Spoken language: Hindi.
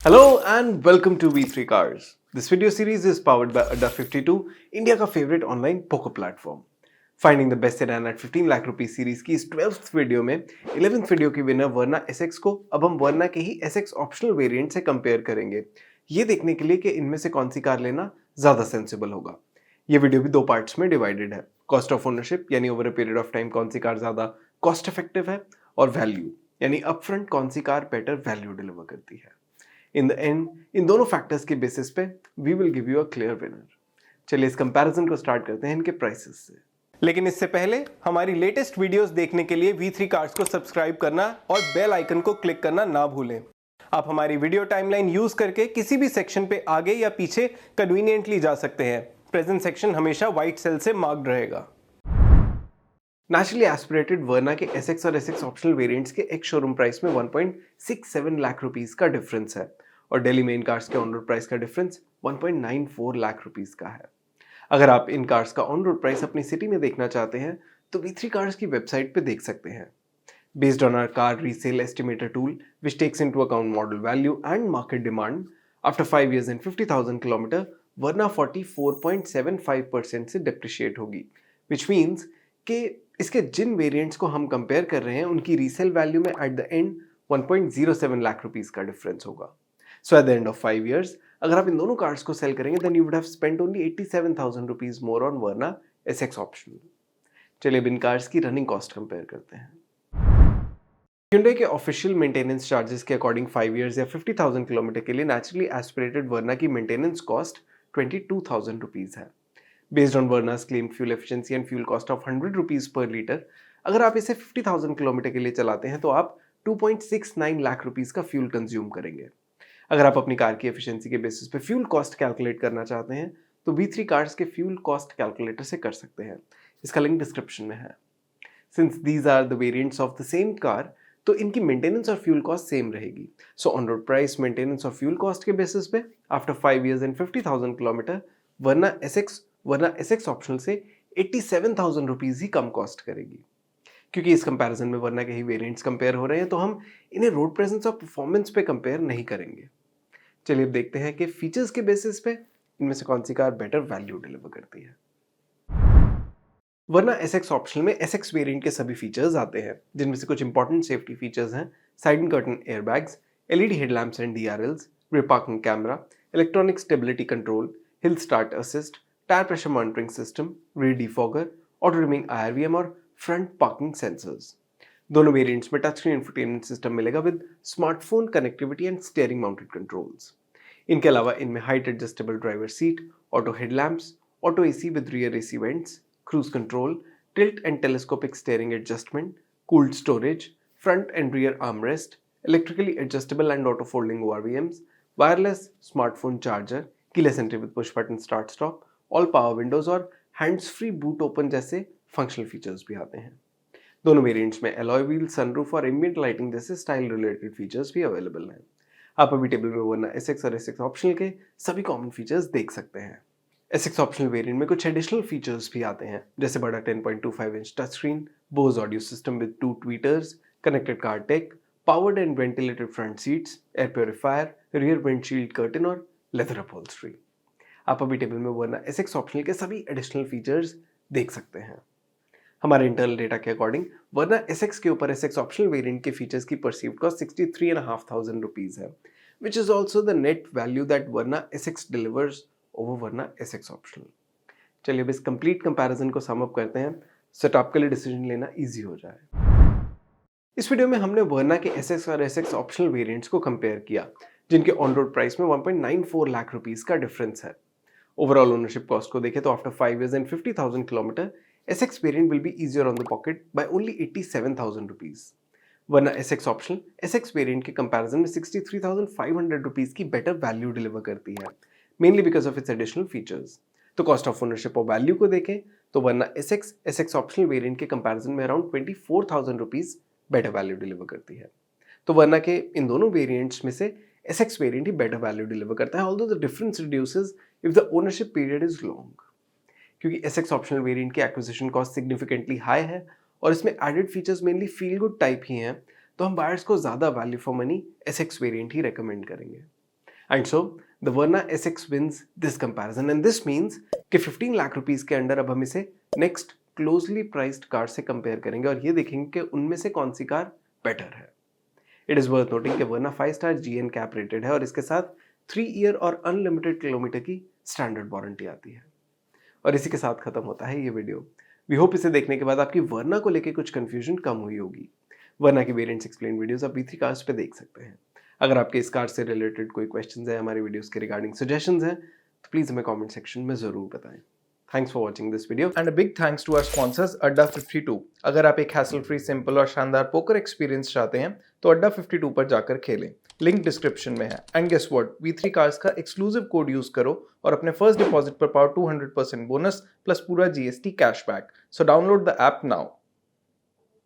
Hello and welcome to V3 Cars. This video series is powered by Adda 52, India का favourite online poker platform. Finding the best sedan at 15 lakh rupees series की इस 12th वीडियो में 11th वीडियो की विनर वर्ना SX को अब हम वर्ना के ही SX ऑप्शनल वेरिएंट से कंपेयर करेंगे, ये देखने के लिए कि इनमें से कौन सी कार लेना ज्यादा सेंसिबल होगा. ये वीडियो भी दो पार्ट्स में डिवाइडेड है. कॉस्ट ऑफ ओनरशिप यानी over a period of time कौन सी कार ज्यादा कॉस्ट इफेक्टिव है, और वैल्यू यानी अपफ्रंट कौन सी कार बेटर वैल्यू डिलीवर करती है. इन द एंड इन दोनों फैक्टर्स के बेसिस पे we will give you a clear winner. चलिए इस कंपैरिजन को स्टार्ट करते हैं इनके प्राइसेस से. लेकिन इससे पहले हमारी लेटेस्ट वीडियोस देखने के लिए V3 कार्स को सब्सक्राइब करना और बेल आइकन को क्लिक करना ना भूलें. आप हमारी वीडियो टाइमलाइन यूज करके किसी भी सेक्शन पे आगे या पीछे कन्वीनियंटली जा सकते हैं. प्रेजेंट सेक्शन हमेशा व्हाइट सेल से मार्क्ड रहेगा. नेचुरली एस्पिरेटेड वर्ना के SX और SX ऑप्शनल वेरिएंट्स के एक शोरूम प्राइस में 1.67 लाख रुपीस का डिफरेंस है, और दिल्ली मेन कार्स के ऑन रोड प्राइस का डिफरेंस 1.94 लाख रुपीस का है. अगर आप इन कार्स का ऑन रोड प्राइस अपनी सिटी में देखना चाहते हैं तो V3 कार्स की वेबसाइट पे देख सकते हैं. Based on our car resale estimator tool which takes into account model value and market demand, after 5 years and 50,000 kilometre Verna 44.75% से डिप्रिशिएट होगी, विच मीन्स कि इसके जिन वेरिएंट्स को हम कंपेयर कर रहे हैं उनकी रीसेल वैल्यू में at the end 1.07 lakh rupees का डिफरेंस होगा. So at the end of 5 years अगर आप इन दोनों कार्स को सेल करेंगे then you would have spent only 87,000 rupees more on Verna SX optional. चलिए अब इन कार्स की रनिंग कॉस्ट कंपेयर करते हैं. Hyundai के ऑफिशियल मेंटेनेंस चार्जेस के अकॉर्डिंग 5 years या 50,000 किलोमीटर के लिए नेचुरली एस्पिरेटेड वर्ना की मेंटेनेंस कॉस्ट 22,000 रुपीस है. Based on Verna's claimed fuel efficiency and fuel cost of 100 rupees per litre, अगर आप इसे 50,000 किलोमीटर के लिए चलाते हैं तो आप 2.69 लाख रुपीस का फ्यूल कंज्यूम करेंगे. अगर आप अपनी कार की एफिशिएंसी के बेसिस पे फ्यूल कॉस्ट कैलकुलेट करना चाहते हैं तो V3 कार्स के फ्यूल कॉस्ट कैलकुलेटर से कर सकते हैं. इसका लिंक डिस्क्रिप्शन में है. Since these are the variants of the same car तो इनकी मेंटेनेंस और फ्यूल कॉस्ट सेम रहेगी. So on road price, maintenance और फ्यूल कॉस्ट के बेसिस पे after 5 years and 50,000 kilometre Verna SX optional से 87,000 रुपीस ही कम कॉस्ट करेगी. क्योंकि इस कंपैरिजन में वर्ना के ही वेरिएंट्स कंपेयर हो रहे हैं तो हम इन्हें रोड प्रेजेंस और परफॉर्मेंस पे कंपेयर नहीं करेंगे. चलिए अब देखते हैं कि फीचर्स के बेसिस पे इनमें से कौन सी कार बेटर वैल्यू डिलीवर करती है. वर्ना SX ऑप्शनल में SX वेरिएंट के सभी फीचर्स आते हैं, जिनमें से कुछ इंपॉर्टेंट सेफ्टी फीचर्स हैं: side and curtain airbags, LED headlamps and DRLs, rear parking camera, electronic stability control, hill start assist, tyre pressure monitoring system, rear defogger, auto rhyming IRVM और फ्रंट पार्किंग सेंसर्स. दोनों वेरिएंट्स में टच स्क्रीन इंफोटेनमेंट सिस्टम मिलेगा with smartphone connectivity and steering mounted controls. इनके अलावा इनमें height adjustable driver seat, auto headlamps, auto AC with rear AC vents, cruise control, tilt and telescopic steering adjustment, cooled storage, front and rear armrest, electrically adjustable and auto folding ORVMs, wireless smartphone charger, keyless entry with push button start stop, all power windows और hands free boot open जैसे फंक्शनल फीचर्स भी आते हैं. दोनों वेरिएंट्स में alloy wheel, sunroof और ambient lighting जैसे स्टाइल रिलेटेड फीचर्स भी अवेलेबल हैं. आप अभी टेबल में वर्ना SX और SX ऑप्शनल के सभी कॉमन फीचर्स देख सकते हैं. SX ऑप्शनल वेरिएंट में कुछ एडिशनल फीचर्स भी आते हैं, जैसे बड़ा 10.25 inch touch screen, Bhoj audio system with 2 tweeters, connected car take, powered and ventilated front seats, air purifier, rear windshield curtain और लेदर अपहोल्स्ट्री. आप अभी टेबल में वर्ना SX ऑप्शनल के सभी एडिशनल फीचर्स देख सकते हैं. हमारे इंटरनल डेटा के अकॉर्डिंग वर्ना SX के ऊपर SX ऑप्शनल वेरिएंट के फीचर्स की परसीव्ड कॉस्ट 63,500 रुपीस है, which is also the net value that Verna SX delivers over Verna SX optional. चलिए अब इस कंप्लीट कंपैरिजन को सम अप करते हैं सो आपके लिए डिसीजन लेना इजी हो जाए. इस वीडियो में हमने वर्ना के SX और SX ऑप्शनल वेरिएंट्स को कंपेयर किया, जिनके ऑन रोड प्राइस में 1.94 लाख रुपीस का डिफरेंस है. ओवरऑल ओनरशिप कॉस्ट को देखें तो after 5 years and 50,000 kilometre SX variant will be easier on the pocket by only 87,000 rupees. Verna SX optional SX variant के कंपैरिजन में 63,500 रुपीस की बेटर वैल्यू डिलीवर करती है, mainly because of its additional features. तो कॉस्ट ऑफ ओनरशिप और वैल्यू को देखें तो वर्ना SX ऑप्शनल वेरिएंट के कंपैरिजन में around 24,000 rupees better value deliver करती है. तो वर्ना के इन दोनों वेरिएंट्स में से SX वेरिएंट ही बेटर वैल्यू डिलीवर करता है, although the difference reduces if the ownership period is long. क्योंकि SX ऑप्शनल वेरिएंट की एक्विजिशन कॉस्ट सिग्निफिकेंटली हाई है और इसमें added features mainly feel good type ही हैं, तो हम बायर्स को ज़्यादा value for money SX variant ही रेकमेंड करेंगे. And so the Verna SX wins this comparison and this means कि 15 लाख रुपीस के अंडर अब हम इसे नेक्स्ट क्लोजली प्राइस्ड कार से कंपेयर करेंगे और ये देखेंगे कि उनमें से कौन सी कार बेटर है। इट इज वर्थ नोटिंग कि वर्ना 5 स्टार GN कैप रेटेड है और इसके साथ 3 ईयर और अनलिमिटेड किलोमीटर की स्टैंडर्ड वारंटी आती है। और इसी के साथ खत्म होता है ये वीडियो। वी होप इसे देखने के बाद आपकी वर्ना को लेके कुछ कंफ्यूजन कम हुई होगी। वर्ना की वेरिएंट्स एक्सप्लेन वीडियोस आप V3 कार्स पे देख सकते हैं। अगर आपके इस कार से रिलेटेड कोई क्वेश्चंस है, हमारे वीडियोस के रिगार्डिंग सजेशंस हैं, तो प्लीज हमें कमेंट सेक्शन में जरूर बताएं। Thanks for watching this video and a big thanks to our sponsors Adda 52। अगर आप एक हैसल फ्री, सिंपल और शानदार पोकर एक्सपीरियंस चाहते हैं तो अड्डा 52 पर जाकर खेलें। लिंक डिस्क्रिप्शन में है। And guess what, V3 cars का एक्सक्लूसिव कोड यूज करो और अपने फर्स्ट डिपॉजिट पर पाओ 200% बोनस प्लस पूरा GST cashback. So download the app now.